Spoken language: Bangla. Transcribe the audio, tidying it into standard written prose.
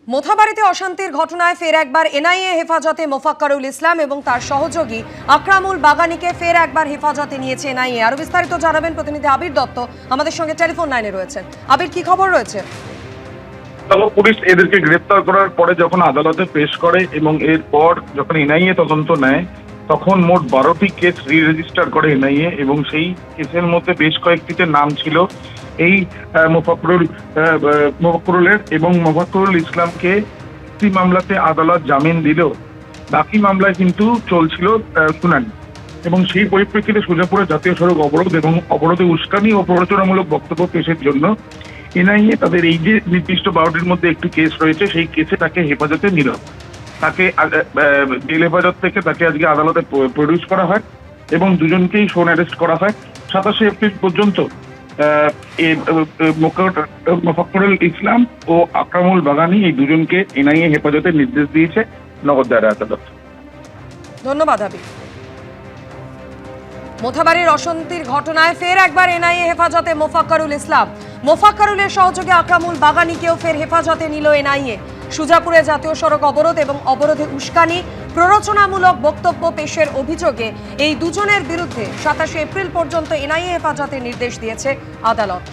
মোথাবাড়িতে অশান্তির ঘটনায় ফের একবার এনআইএ হেফাজতে মোফাক্কারুল ইসলাম এবং তার সহযোগী আকরামুল বাগানিকে ফের একবার হেফাজতে নিয়েছে এনআইএ। আরো বিস্তারিত জানাবেন প্রতিনিধি আবির দত্ত আমাদের সঙ্গে টেলিফোন লাইনে রয়েছেন। আবির, কি খবর রয়েছে? পুলিশ এদেরকে গ্রেপ্তার করার পরে যখন আদালতে পেশ করে এবং এরপর যখন এনআইএ তদন্ত নেয় তখন মোট 12টি কেস রি-রেজিস্টার করে এনআইএ এবং সেই কেসের মধ্যে বেশ কয়েকটিতে নাম ছিল এই মোফাক্করুলের এবং মোফাক্করুল ইসলামকে একটি মামলাতে আদালত জামিন দিলেও বাকি মামলায় কিন্তু চলছিল শুনানি। এবং সেই পরিপ্রেক্ষিতে সুজাপুরে জাতীয় সড়ক অবরোধ এবং অবরোধে উস্কানি ও প্ররোচনামূলক বক্তব্য পেশের জন্য এনআইএ তাদের এই যে নির্দিষ্ট 12টির মধ্যে একটি কেস রয়েছে সেই কেসে তাকে হেফাজতে নিল। তাকে জেল হেফাজত থেকে তাকে আজকে আদালতে প্রডিউস করা হয় এবং দুজনকেই শোন অ্যারেস্ট করা হয়। 27শে এপ্রিল পর্যন্ত মোফাক্করুল ইসলাম ও আকরামুল বাগানি এই দুজনকে এনআইএ হেফাজতের নির্দেশ দিয়েছে নগরদারা আদালত। ধন্যবাদ আবির। মোথাবাড়ির অশান্তির ঘটনায় ফের একবার এনআইএ হেফাজতে মোফাক্কারুল ইসলাম, মোফাক্কারুলের সহযোগী আকরামুল বাগানিকেও ফের হেফাজতে নিল এনআইএ। সুজাপুরে জাতীয় সড়ক অবরোধ এবং অবরোধে উস্কানি, প্ররোচনামূলক বক্তব্য পেশের অভিযোগে এই দুজনের বিরুদ্ধে 27শে এপ্রিল পর্যন্ত এনআইএ হেফাজতের নির্দেশ দিয়েছে আদালত।